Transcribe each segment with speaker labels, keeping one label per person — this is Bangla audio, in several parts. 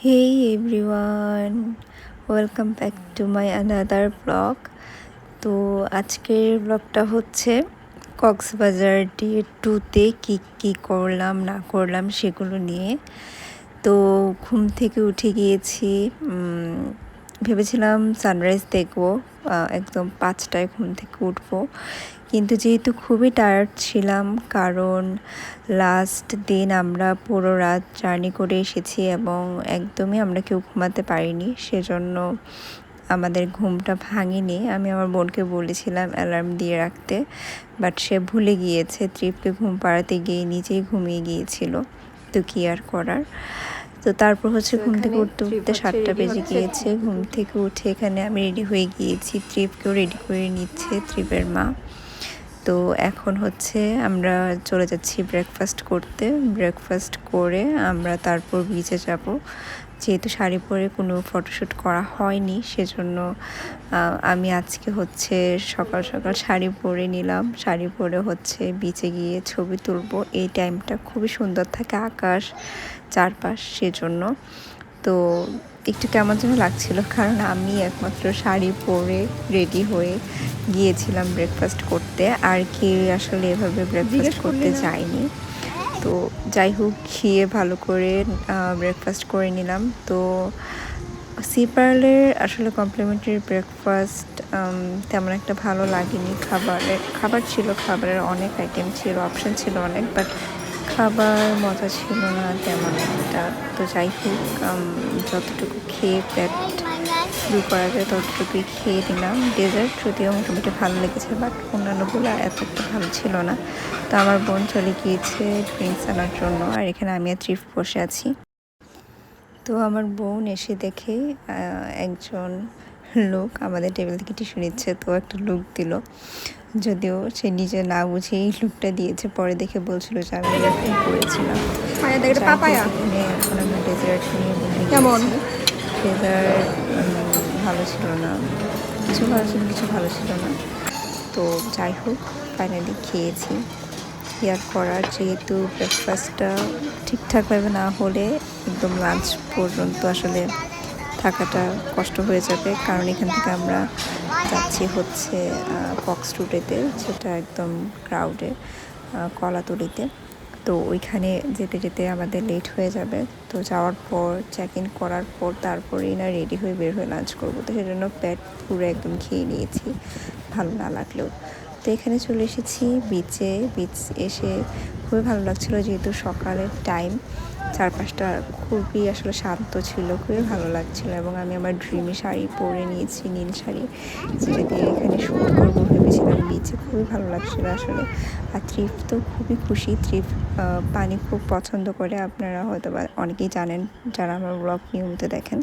Speaker 1: Hey everyone, welcome back to my another vlog. তো আজকের ব্লগটা হচ্ছে কক্সবাজার ডে 2তে কী করলাম না করলাম সেগুলো নিয়ে। তো ঘুম থেকে উঠে গিয়েছি, ভেবেছিলাম সানরাইজ দেখবো, একদম 5টায় ঘুম থেকে উঠবো, কিন্তু যেহেতু খুবই টায়ার্ড ছিলাম, কারণ লাস্ট দিন আমরা পুরো রাত জার্নি করে এসেছি এবং একদমই আমরা কেউ ঘুমাতে পারিনি, সেজন্য আমাদের ঘুমটা ভাঙেনি। আমি আমার বোনকে বলেছিলাম অ্যালার্ম দিয়ে রাখতে, বাট সে ভুলে গিয়েছে। ট্রিপকে ঘুম পাড়াতে গিয়ে নিজেই ঘুমিয়ে গিয়েছিল, তো কী আর করার। তো তারপর হচ্ছে ঘুম থেকে উঠতে উঠতে 7টা বেজে গিয়েছে। ঘুম থেকে উঠে এখানে আমি রেডি হয়ে গিয়েছি, ট্রিপকেও রেডি করে নিচ্ছে ট্রিপের মা। তো এখন হচ্ছে আমরা চলে যাচ্ছি ব্রেকফাস্ট করতে। ব্রেকফাস্ট করে আমরা তারপর বিচে যাব। যেহেতু শাড়ি পরে কোনো ফটোশ্যুট করা হয়নি, সেজন্য আমি আজকে হচ্ছে সকাল সকাল শাড়ি পরে নিলাম। শাড়ি পরে হচ্ছে বিচে গিয়ে ছবি তুলবো। এই টাইমটা খুবই সুন্দর থাকে আকাশ চারপাশ, সেজন্য। তো একটু কেমন যেন লাগছিল, কারণ আমি একমাত্র শাড়ি পরে রেডি হয়ে গিয়েছিলাম ব্রেকফাস্ট করতে, আর কি আসলে এভাবে ব্রেকফাস্ট করতে যাইনি। তো যাই হোক, খেয়ে ভালো করে ব্রেকফাস্ট করে নিলাম। তো সি পার্লের আসলে কমপ্লিমেন্টারি ব্রেকফাস্ট তেমন একটা ভালো লাগেনি। খাবার ছিল, খাবারের অনেক আইটেম ছিল, অপশান ছিল অনেক, বাট খাবার মজা ছিল না তেমন একটা। তো যাই হোক, যতটুকু খেয়ে পেট শুরু করা যায় ততটুকুই খেয়ে নিলাম। ডেজার্ট যদিও মোটামুটি ভালো লেগেছে, বাট অন্যান্যগুলো এত একটা ভালো ছিল না। তো আমার বোন চলে গিয়েছে ড্রিঙ্কস আনার জন্য, আর এখানে আমি আর ট্রিপ বসে আছি। তো আমার বোন এসে দেখে একজন লোক আমাদের টেবিল থেকে টিস্যু নিচ্ছে, তো একটা লুক দিল, যদিও সে নিজে না বুঝে এই লুকটা দিয়েছে। পরে দেখে বলছিল যে আমি এরকম করেছিলাম। এখন আমরা ডেজার্ট নিয়ে বসে গেছি। ডেজার্ট ভালো ছিল না, কিছু ভালো ছিল, কিছু ভালো ছিল না। তো যাই হোক, ফাইনালি খেয়েছি। ইয়ার করার, যেহেতু ব্রেকফাস্টটা ঠিকঠাকভাবে না হলে একদম লাঞ্চ পর্যন্ত আসলে থাকাটা কষ্ট হয়ে যাবে, কারণ এখান থেকে আমরা যাচ্ছি হচ্ছে কক্স রুটেতে, যেটা একদম ক্রাউডে, কলাতলিতে। তো ওইখানে যেতে যেতে আমাদের লেট হয়ে যাবে। তো যাওয়ার পর চেক ইন করার পর তারপরেই না রেডি হয়ে বের হয়ে লাঞ্চ করবো। তো সেজন্য পেট পুরো একদম খেয়ে নিয়েছি, ভালো না লাগলেও। তো এখানে চলে এসেছি বিচে। বিচ এসে খুবই ভালো লাগছিলো, যেহেতু সকালের টাইম, চারপাশটা খুবই আসলে শান্ত ছিল, খুবই ভালো লাগছিল। এবং আমি আমার ড্রিমি শাড়ি পরে নিয়েছি, নীল শাড়ি, যেটা দিয়ে এখানে শ্যুট করবো ভেবেছিলাম বিচে। খুবই ভালো লাগছিলো আসলে। আর ট্রিপ তো খুবই খুশি। ট্রিপ পানি খুব পছন্দ করে, আপনারা হয়তো বা অনেকেই জানেন যারা আমার ব্লগ নিয়মিত দেখেন।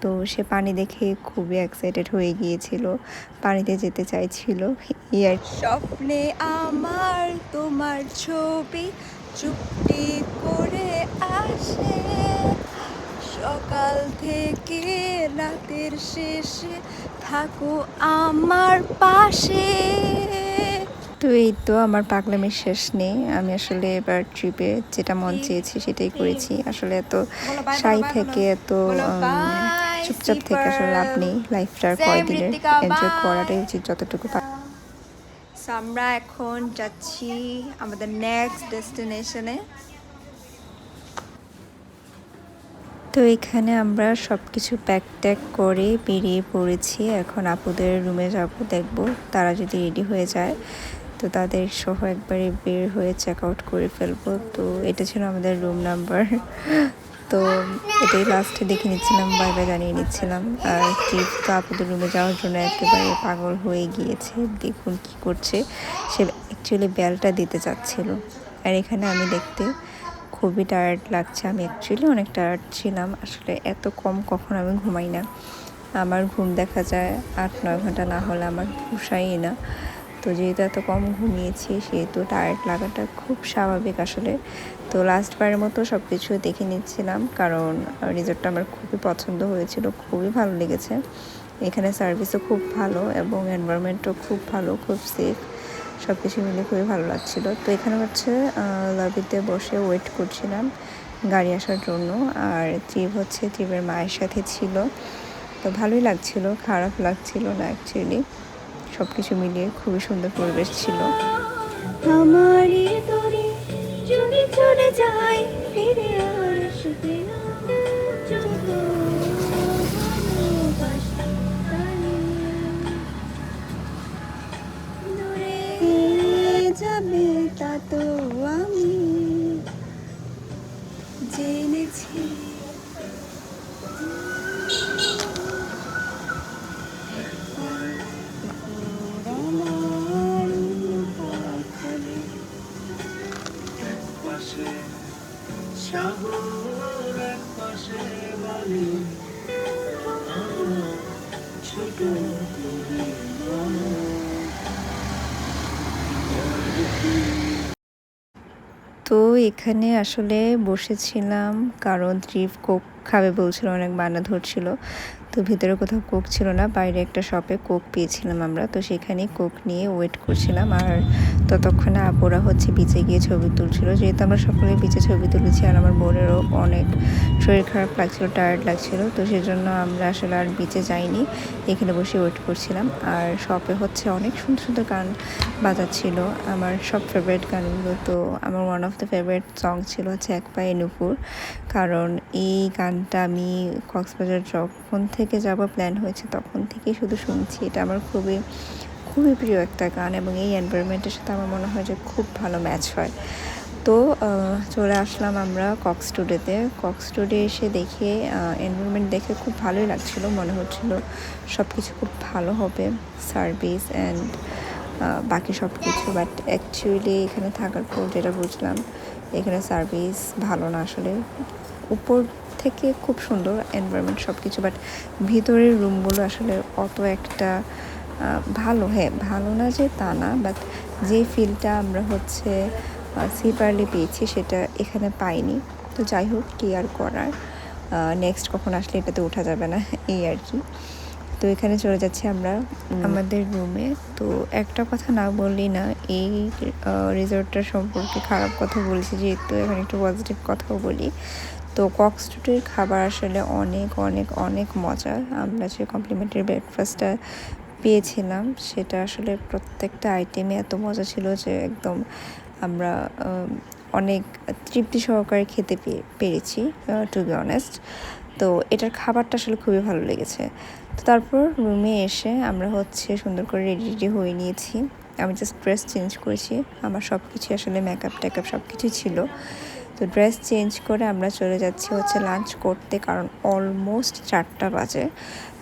Speaker 1: তো সে পানি দেখে খুবই এক্সাইটেড হয়ে গিয়েছিল, পানিতে যেতে চাইছিল। ইয়ার স্বপ্নে আমার তোমার ছবি চুপটি করে আসে, সকাল থেকে রাতের শেষে থাকো আমার পাশে। তো এই তো আমার পাগলামির শেষ নেই। আমি আসলে এবার ট্রিপে যেটা মন চেয়েছি সেটাই করেছি। আসলে এত শাই থেকে, এত চুপচাপ থেকে আসলে লাভ নেই। লাইফটার কয়দিনের এনজয় করাটাই উচিত যতটুকু। আমরা এখন যাচ্ছি আমাদের নেক্সট ডেস্টিনেশনে। তো এখানে আমরা সব কিছু প্যাক ট্যাক করে বেরিয়ে পড়েছি। এখন আপুদের রুমে যাব, দেখব তারা যদি রেডি হয়ে যায় তো তাদের সহ একবারে বের হয়ে চেক আউট করে ফেলবো। তো এটা ছিল আমাদের রুম নাম্বার। তো এটাই লাস্টে দেখে নিচ্ছিলাম, বাই বাই জানিয়ে নিচ্ছিলাম। আর ট্রিপ তো আপুদের রুমে যাওয়ার জন্য একেবারে পাগল হয়ে গিয়েছে। দেখুন কি করছে, সে অ্যাকচুয়ালি বেলটা দিতে চাচ্ছিল। আর এখানে আমি দেখতে খুবই টায়ার্ড লাগছে। আমি অ্যাকচুয়ালি অনেক টায়ার্ড ছিলাম, আসলে এত কম কখনো আমি ঘুমাই না। আমার ঘুম দেখা যায় 8-9 ঘন্টা না হলে আমার পোষায়ই না। তো যেহেতু এত কম ঘুমিয়েছি, সেহেতু টায়ার্ড লাগাটা খুব স্বাভাবিক আসলে। তো লাস্টবারের মতো সব কিছু দেখে নিচ্ছিলাম, কারণ রিসোর্টটা আমার খুবই পছন্দ হয়েছিল, খুবই ভালো লেগেছে। এখানে সার্ভিসও খুব ভালো এবং এনভায়রনমেন্টও খুব ভালো, খুব সেফ, সব কিছু মিলে খুবই ভালো লাগছিল। তো এখানে হচ্ছে লবিতে বসে ওয়েট করছিলাম গাড়ি আসার জন্য। আর ট্রিপ হচ্ছে ট্রিপের মায়ের সাথে ছিল, তো ভালোই লাগছিল, খারাপ লাগছিল না অ্যাকচুয়ালি। সব কিছু মিলিয়ে খুবই সুন্দর পরিবেশ ছিল। আমারই তোরে যদি চলে যায় ফিরে আর আসবে না, যত ভালোবাসা দূরে যাবে তা তো আমি জেনেছি। তো এখানে আসলে বসেছিলাম কারণ ট্রিপ কোক খাবে বলছিল, অনেক বায়না ধরছিল। তো ভিতরে কোথাও কোক ছিল না, বাইরে একটা শপে কোক পেয়েছিলাম আমরা, তো সেখানেই কোক নিয়ে ওয়েট করছিলাম। আর ততক্ষণে আপুরা হচ্ছে বিচে গিয়ে ছবি তুলছিল, যেহেতু আমরা সকলে বিচে ছবি তুলেছি। আর আমার বোনেরও অনেক শরীর খারাপ লাগছিল, টায়ার্ড লাগছিল, তো সেজন্য আমরা আসলে আর বিচে যাইনি, এখানে বসে ওয়েট করছিলাম। আর শপে হচ্ছে অনেক সুন্দর সুন্দর গান বাজাচ্ছিল, আমার সব ফেভারিট গানগুলো। তো আমার one of the favourite song ছিল হচ্ছে এক পায়ে নুপুর, কারণ এই গানটা আমি কক্সবাজার যখন থেকে যাব প্ল্যান হয়েছে তখন থেকেই শুধু শুনছি। এটা আমার খুবই খুবই প্রিয় একটা গান, এবং এই এনভায়রনমেন্টের সাথে আমার মনে হয় যে খুব ভালো ম্যাচ হয়। তো চলে আসলাম আমরা কক্সটুডেতে। কক্সটুডে এসে দেখে এনভায়রনমেন্ট দেখে খুব ভালোই লাগছিল, মনে হচ্ছিল সব কিছু খুব ভালো হবে, সার্ভিস অ্যান্ড বাকি সব কিছু। বাট অ্যাকচুয়ালি এখানে থাকার পর যেটা বুঝলাম, এখানে সার্ভিস ভালো না আসলে। উপর থেকে খুব সুন্দর এনভায়রনমেন্ট সব কিছু, বাট ভিতরের রুমগুলো আসলে অত একটা ভালো, হ্যাঁ ভালো না যে তা না, বাট যে ফিলটা আমরা হচ্ছে সিপারলি পেয়েছি সেটা এখানে পাইনি। তো যাই হোক, কি আর করার, নেক্সট কখন আসলে এটাতে ওঠা যাবে না, এই আর কি। তো এখানে চলে যাচ্ছি আমরা আমাদের রুমে। তো একটা কথা না বললেই না, এই রিসোর্টটার সম্পর্কে খারাপ কথা বলছি, যেহেতু এখন একটু পজিটিভ কথাও বলি। তো কক্সটুডের খাবার আসলে অনেক অনেক অনেক মজা। আমরা যে কমপ্লিমেন্টারি ব্রেকফাস্টটা পেয়েছিলাম সেটা আসলে প্রত্যেকটা আইটেমে এত মজা ছিল যে একদম আমরা অনেক তৃপ্তি সহকারে খেতে পেরেছি, টু বি অনেস্ট। তো এটার খাবারটা আসলে খুবই ভালো লেগেছে। তো তারপর রুমে এসে আমরা হচ্ছে সুন্দর করে রেডি হয়ে নিয়েছি। আমি জাস্ট ড্রেস চেঞ্জ করেছি, আমার সব কিছু আসলে মেকআপ টেকআপ সব কিছুই ছিল। তো ড্রেস চেঞ্জ করে আমরা চলে যাচ্ছি হচ্ছে লাঞ্চ করতে, কারণ অলমোস্ট 4টা বাজে,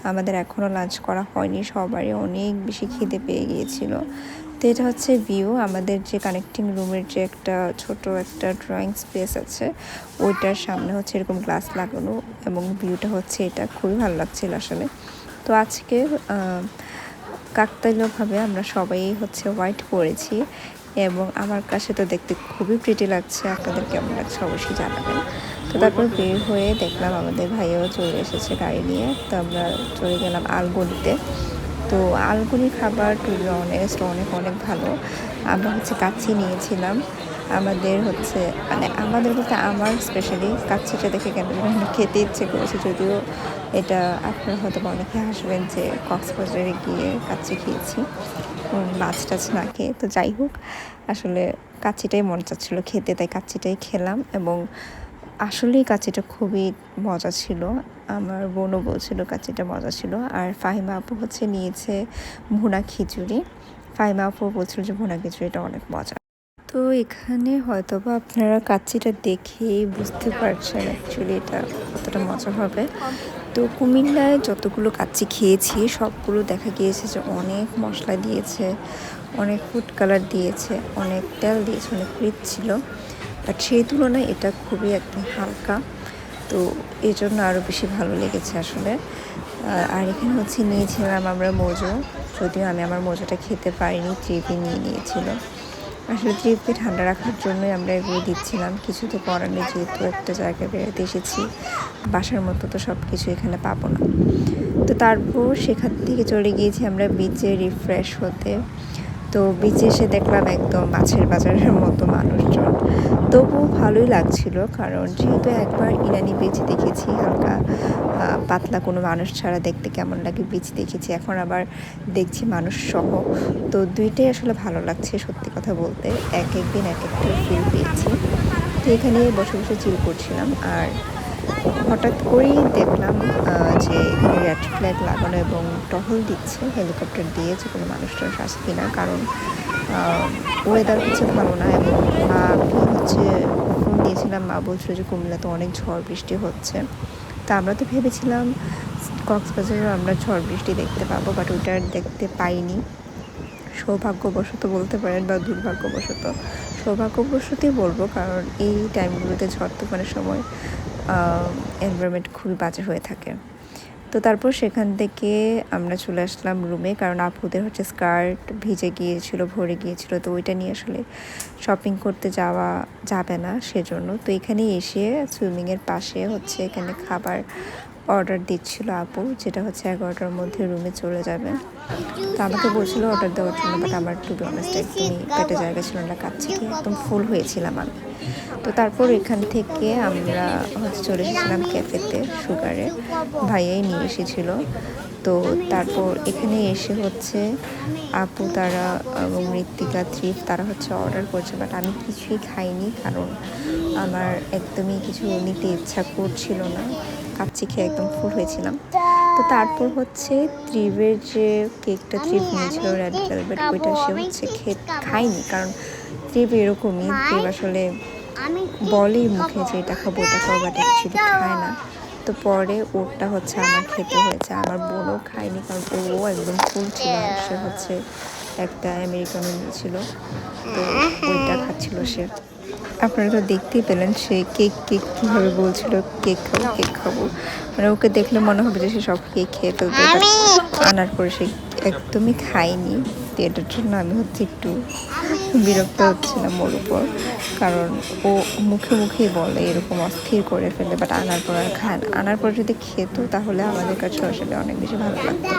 Speaker 1: আমাদের এখনও লাঞ্চ করা হয়নি, সবারই অনেক বেশি খিদে পেয়ে গিয়েছিল। তো এটা হচ্ছে ভিউ, আমাদের যে কানেক্টিং রুমের যে একটা ছোট একটা ড্রয়িং স্পেস আছে, ওইটার সামনে হচ্ছে এরকম গ্লাস লাগানো, এবং ভিউটা হচ্ছে এটা, খুবই ভালো লাগছিল আসলে। তো আজকে কাকতালীয়ভাবে আমরা সবাই হচ্ছে হোয়াইট পরেছি, এবং আমার কাছে তো দেখতে খুবই প্রিটি লাগছে, আপনাদের কেমন লাগছে অবশ্যই জানাবেন। তো তারপর বের হয়ে দেখলাম আমাদের ভাইয়াও চলে এসেছে গাড়ি নিয়ে, তো আমরা চলে গেলাম আলগনিতে। তো আলগনির খাবার টু বি অনেস্ট অনেক অনেক ভালো। আমরা হচ্ছে কাচ্চি নিয়েছিলাম, আমাদের হচ্ছে মানে আমাদের বলতে আমার স্পেশালি কাচ্চিটা দেখে কেন খেতে ইচ্ছে করেছে, যদিও এটা আপনারা হয়তো অনেকে হাসবেন যে কক্সবাজারে গিয়ে কাচ্চি খেয়েছি মাছ টাছ না খেয়ে। তো যাই হোক, আসলে কাচ্চিটাই মন চাচ্ছিলো খেতে, তাই কাচ্চিটাই খেলাম, এবং আসলেই কাচ্চিটা খুবই মজা ছিল। আমার বোনও বলছিল কাচ্চিটা মজা ছিল। আর ফাহিমা আপু হচ্ছে নিয়েছে ভুনা খিচুড়ি, ফাহিমা আপু বলছিল যে ভুনা খিচুড়িটা অনেক মজা। তো এখানে হয়তোবা আপনারা কাচ্চিটা দেখেই বুঝতে পারছেন অ্যাকচুয়ালি এটা কতটা মজা হবে। তো কুমিল্লায় যতগুলো কাচ্চি খেয়েছি সবগুলো দেখা গিয়েছে যে অনেক মশলা দিয়েছে, অনেক ফুড কালার দিয়েছে, অনেক তেল দিয়েছে, অনেক রিচ ছিল। বাট সেই তুলনায় এটা খুবই একদম হালকা, তো এই জন্য আরও বেশি ভালো লেগেছে আসলে। আর এখানে হচ্ছে নিয়েছিলাম আমরা মোজো, যদিও আমি আমার মোজোটা খেতে পারিনি, ট্রিপে নিয়ে নিয়েছিল। আসলে ট্রিপকে ঠান্ডা রাখার জন্যই আমরা এগুলো দিচ্ছিলাম, কিছু তো করার নেই, যেহেতু একটা জায়গায় বেড়াতে এসেছি, বাসার মতো তো সব কিছু এখানে পাবো না। তো তারপর সেখান থেকে চলে গিয়েছি আমরা বিচে রিফ্রেশ হতে। তো বিচে এসে দেখলাম একদম মাছের বাজারের মতো মানুষজন। তো তবু ভালোই লাগছিল, কারণ যেহেতু একবার ইরানি বিচ দেখেছি হালকা পাতলা কোনো মানুষ ছাড়া দেখতে কেমন লাগে বিচ দেখেছি, এখন আবার দেখছি মানুষ সহ। তো দুইটাই আসলে ভালো লাগছে সত্যি কথা বলতে, এক একদিন এক একটা ফিল পেয়েছি। তো এখানে বসে বসে চিল করছিলাম, আর হঠাৎ করেই দেখলাম যে এখানে রেড ফ্ল্যাগ লাগানো এবং টহল দিচ্ছে হেলিকপ্টার দিয়ে যে কোনো মানুষটা আসছে কিনা, কারণ ওয়েদার হচ্ছে ভালো না। এবং মাকে হচ্ছে ফোন দিয়েছিলাম, মা বলছিল যে কুমিল্লাতে অনেক ঝড় বৃষ্টি হচ্ছে। তা আমরা তো ভেবেছিলাম কক্সবাজারেও আমরা ঝড় বৃষ্টি দেখতে পাবো, বাট ওইটা দেখতে পাইনি। সৌভাগ্যবশত বলতে পারেন বা দুর্ভাগ্যবশত, সৌভাগ্যবশতই বলবো, কারণ এই টাইমগুলোতে ঝড় তুফানের সময় এনভায়রনমেন্ট খুবই বাজে হয়ে থাকে। তো তারপর সেখান থেকে আমরা চলে আসলাম রুমে, কারণ আপুদের হচ্ছে স্কার্ট ভিজে গিয়েছিল, ভরে গিয়েছিল, তো ওইটা নিয়ে আসলে শপিং করতে যাওয়া যাবে না সেজন্য। তো এখানে এসে সুইমিংয়ের পাশে হচ্ছে এখানে খাবার অর্ডার দিচ্ছিল আপু, যেটা হচ্ছে 11টার মধ্যে রুমে চলে যাবে। তো আমাকে বলছিল অর্ডার দেওয়ার জন্য, বাট আমার টু বি অনেস্ট একদমই পেটে জায়গা ছিল না, কাচ্ছি কি একদম ফুল হয়েছিলাম আমি। তো তারপর এখান থেকে আমরা হচ্ছে চলে এসেছিলাম ক্যাফেতে, সুগারে ভাইয়াই নিয়ে এসেছিলো। তো তারপর এখানে এসে হচ্ছে আপু তারা এবং ঋত্বিকা ত্রিফ তারা হচ্ছে অর্ডার করছে, বাট আমি কিছুই খাইনি, কারণ আমার একদমই কিছু নিতে ইচ্ছা করছিল না, কাচ্চি খেয়ে একদম ফুল হয়েছিলাম। তো তারপর হচ্ছে ত্রিভের যে কেকটা ত্রিভ নিয়েছিল রেড ভেলভেট, ওইটা সে হচ্ছে খায়নি, কারণ ত্রিভ এরকমই, ত্রিভ আসলে বলেই মুখে যে এটা খাবো এটা খাবো, বাট অ্যাকচুয়ালি খায় না। তো পরে ওরটা হচ্ছে আমার খেতে হয়েছে, আমার বোনও খায়নি, কারণ ও একদম ফুল ছিল, সে হচ্ছে একটা আমেরিকানো নিয়েছিল, তো ওইটা খাচ্ছিল সে। আপনারা তো দেখতেই পেলেন সে কেক কেক কীভাবে বলছিল কেক খাবো কেক খাবো, মানে ওকে দেখলে মনে হবে যে সে সব কেক খেয়ে ফেলবে, আনার পরে সে একদমই খায়নি। তো এটার জন্য আমি হচ্ছে একটু বিরক্ত হচ্ছিলাম ওর উপর, কারণ ও মুখে মুখেই বলে এরকম অস্থির করে ফেলে, বাট আনার পর আর খায় না। আনার পর যদি খেত তাহলে আমাদের কাছে আসলে অনেক বেশি ভালো লাগতো,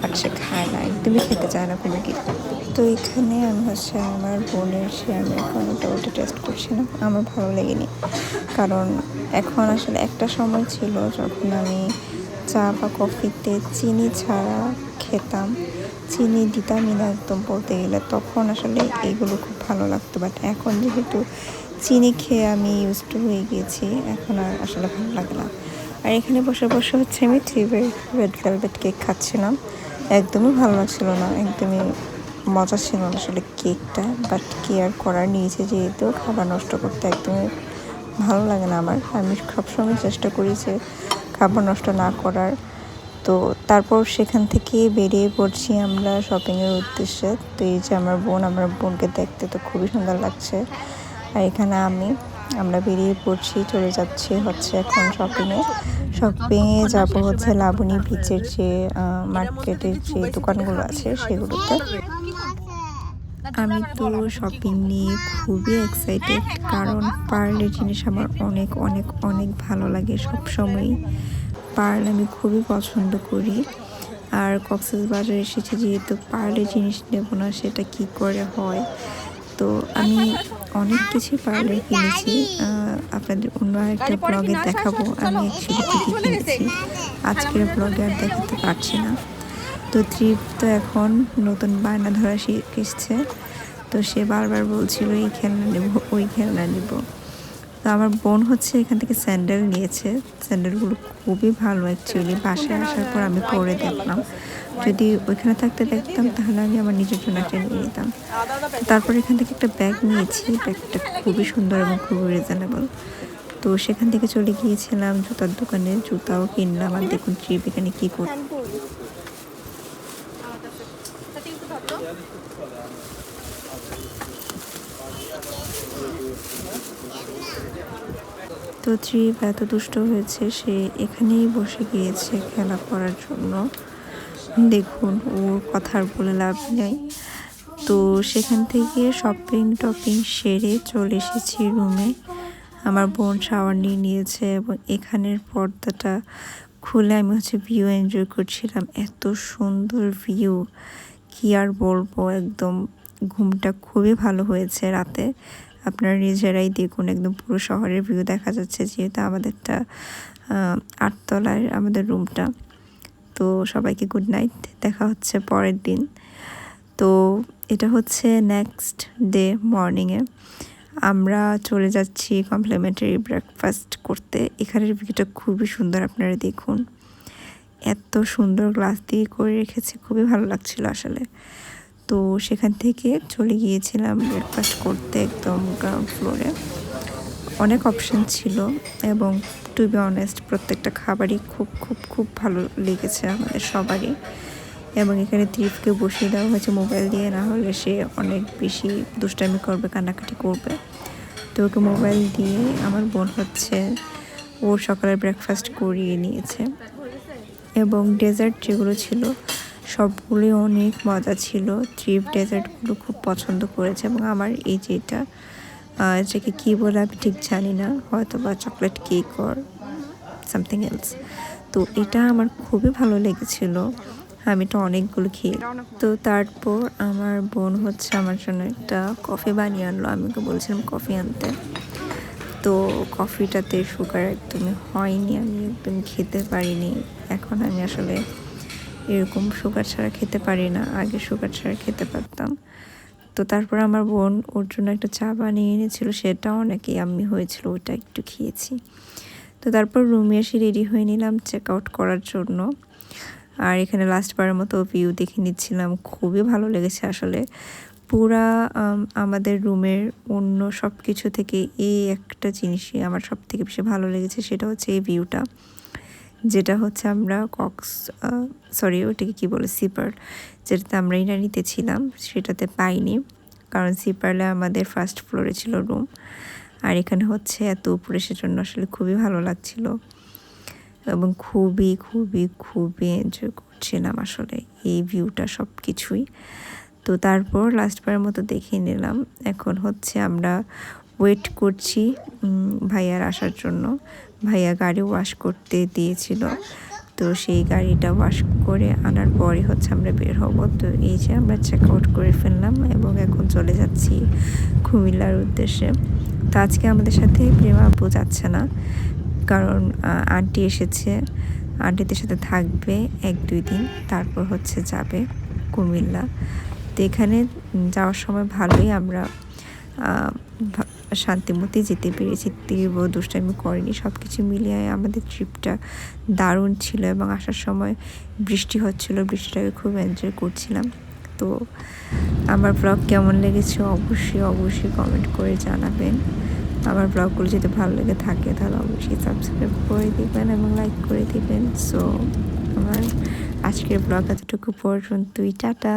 Speaker 1: বাট সে খায় না, একদমই খেতে চায় না কোনো কিছু। তো এখানে আমি হচ্ছে আমার বোনের সে আমেরিকানোটা ওটা টেস্ট করছিলাম, আমার ভালো লেগেনি, কারণ এখন আসলে একটা সময় ছিল যখন আমি চা বা কফিতে চিনি ছাড়া খেতাম, চিনি দিতামই না একদম বলতে গেলে, তখন আসলে এইগুলো খুব ভালো লাগতো, বাট এখন যেহেতু চিনি খেয়ে আমি ইউজ টু হয়ে গিয়েছি, এখন আর আসলে ভালো লাগে না। আর এখানে বসে বসে হচ্ছে আমি ত্রিভের রেড ভেলভেট কেক খাচ্ছিলাম, একদমই ভালো লাগছিল না, একদমই মজা ছিল না আসলে কেকটা, বাট কি আর করার, নিয়েছে যেহেতু খাবার নষ্ট করতে একদমই ভালো লাগে না আমার, আমি সবসময় চেষ্টা করি যে খাবার নষ্ট না করার। তো তারপর সেখান থেকে বেরিয়ে পড়ছি আমরা শপিংয়ের উদ্দেশ্যে। তো এই যে আমার বোনকে দেখতে তো খুবই সুন্দর লাগছে, আর এখানে আমরা বেরিয়ে পড়ছি, চলে যাচ্ছি হচ্ছে এখন শপিংয়ে যাব হচ্ছে লাবণী বিচের যে মার্কেটের যে দোকানগুলো আছে সেগুলোতে। আমি তো শপিং নিয়ে খুবই এক্সাইটেড, কারণ পার্লের জিনিস আমার অনেক অনেক অনেক ভালো লাগে সবসময়ই, পার্ল আমি খুবই পছন্দ করি। আর কক্সবাজার এসেছি যেহেতু পার্লের জিনিস নেব না সেটা কি করে হয়। তো আমি অনেক কিছু পার্লার কিনেছি, আপনাদের অন্য একটা ব্লগে দেখাবো আমি অ্যাকচুয়ালি কী কী কিনেছি, আজকের ব্লগে আর দেখাতে পারছি না। তো ট্রিপ তো এখন নতুন বায়না ধরা শিখেছে, তো সে বারবার বলছিল এই খেলনা নেব ওই খেলনা নেব। তো আমার বোন হচ্ছে এখান থেকে স্যান্ডেল নিয়েছে, স্যান্ডেলগুলো খুবই ভালো অ্যাকচুয়ালি, বাসায় আসার পর আমি পরে দেখলাম, যদি ওইখানে থাকতে দেখতাম তাহলে আমি আমার নিজের জন্য একটা নিয়ে নিতাম। তারপর এখান থেকে একটা ব্যাগ নিয়েছি, ব্যাগটা খুবই সুন্দর এবং খুবই রিজনেবল। তো সেখান থেকে চলে গিয়েছিলাম জুতার দোকানে, জুতাও কিনলাম। আর দেখুন ট্রিপ এখানে কী করতে, তো ট্রিপ এত দুষ্ট হয়েছে, সে এখানেই বসে গিয়েছে খেলা করার জন্য। দেখুন ওর কথা আর বলে লাভ নেই। তো সেখান থেকে টপিং সেরে চলে এসেছি রুমে। আমার বোন শাওয়ার নিয়ে নিয়েছে এবং এখানের পর্দাটা খুলে আমি হচ্ছে ভিউ এনজয় করছিলাম, এত সুন্দর ভিউ কি আর বলবো, একদম ঘুমটা খুবই ভালো হয়েছে রাতে। আপনারা নিজেরাই দেখুন, একদম পুরো শহরের ভিউ দেখা যাচ্ছে, যেহেতু আমাদেরটা 8 তলায় আমাদের রুমটা। তো সবাইকে গুড নাইট, দেখা হচ্ছে পরের দিন। তো এটা হচ্ছে নেক্সট ডে মর্নিংয়ে আমরা চলে যাচ্ছি কমপ্লিমেন্টারি ব্রেকফাস্ট করতে। এখানের ভিউটা খুবই সুন্দর, আপনারা দেখুন, এত সুন্দর গ্লাস দিয়ে করে রেখেছে, খুবই ভালো লাগছিল আসলে। তো সেখান থেকে চলে গিয়েছিলাম ব্রেকফাস্ট করতে একদম গ্রাউন্ড ফ্লোরে। অনেক অপশন ছিল এবং টু বি অনেস্ট প্রত্যেকটা খাবারই খুব খুব খুব ভালো লেগেছে আমাদের সবারই। এবং এখানে ত্রিফকে বসিয়ে দেওয়া হয়েছে মোবাইল দিয়ে, না হলে সে অনেক বেশি দুষ্টামি করবে, কান্নাকাটি করবে। তো ওকে মোবাইল দিয়ে আমার বোন হচ্ছে ওর সকালের ব্রেকফাস্ট করিয়ে নিয়েছে। এবং ডেজার্ট যেগুলো ছিল সবগুলোই অনেক মজা ছিল। ত্রিফ ডেজার্টগুলো খুব পছন্দ করেছে এবং আমার এই যেটা এটাকে কী বলে আমি ঠিক জানি না, হয়তো বা chocolate cake or something else. তো এটা আমার খুবই ভালো লেগেছিলো, আমি তো অনেকগুলো খেয়ে। তো তারপর আমার বোন হচ্ছে আমার জন্য একটা কফি বানিয়ে আনলো, আমি ওকে বলছিলাম কফি আনতে। তো কফিটাতে সুগার একদমই হয়নি, আমি একদম খেতে পারিনি। এখন আমি আসলে এরকম সুগার ছাড়া খেতে পারি না, আগে সুগার ছাড়া খেতে পারতাম। তো তারপর আমার বোন ওর জন্য একটা চা বানিয়ে এনেছিল, সেটা অনেকই আমি হয়েছিল, ওটা একটু খেয়েছি। তো তারপর রুমে এসে রেডি হয়ে নিলাম চেক আউট করার জন্য। আর এখানে লাস্টবারের মতো ভিউ দেখে নিচ্ছিলাম, খুবই ভালো লেগেছে আসলে। পুরা আমাদের রুমের অন্য সব কিছু থেকে এই একটা জিনিসই আমার সব থেকে বেশি ভালো লেগেছে, সেটা হচ্ছে এই ভিউটা। যেটা হচ্ছে আমরা ওটাকে কী বলে, সিপার, যেটাতে আমরা ইনানিতে ছিলাম সেটাতে পাইনি, কারণ সিপারলে আমাদের ফার্স্ট ফ্লোরে ছিল রুম। আর এখানে হচ্ছে এত উপরে, সেজন্য আসলে খুবই ভালো লাগছিল এবং খুবই খুবই খুবই এনজয় করছিলাম আসলে এই ভিউটা সব কিছুই। তো তারপর লাস্টবারের মতো দেখে নিলাম। এখন হচ্ছে আমরা ওয়েট করছি ভাইয়ার আসার জন্য। ভাইয়া গাড়ি ওয়াশ করতে দিয়েছিল, তো সেই গাড়িটা ওয়াশ করে আনার পরে হচ্ছে আমরা বের হব। তো এই যে আমরা চেক আউট করে ফেললাম এবং এখন চলে যাচ্ছি কুমিল্লার উদ্দেশ্যে। তো আজকে আমাদের সাথে প্রেমা আপু যাচ্ছে না, কারণ আন্টি এসেছে, আন্টিদের সাথে থাকবে 1-2 দিন, তারপর হচ্ছে যাবে কুমিল্লা। তো এখানে যাওয়ার সময় ভালোই আমরা শান্তিমতি যেতে পেরেছি, তীব্র দুষ্টামি করেনি, সব কিছু মিলিয়ে আমাদের ট্রিপটা দারুণ ছিল। এবং আসার সময় বৃষ্টি হচ্ছিল, বৃষ্টিটাকে খুব এনজয় করছিলাম। তো আমার ব্লগ কেমন লেগেছে অবশ্যই অবশ্যই কমেন্ট করে জানাবেন। আমার ব্লগগুলো যদি ভালো লেগে থাকে তাহলে অবশ্যই সাবস্ক্রাইব করে দিবেন এবং লাইক করে দিবেন। সো আমার আজকের ব্লগ এতটুকু পর্যন্তই, টাটা।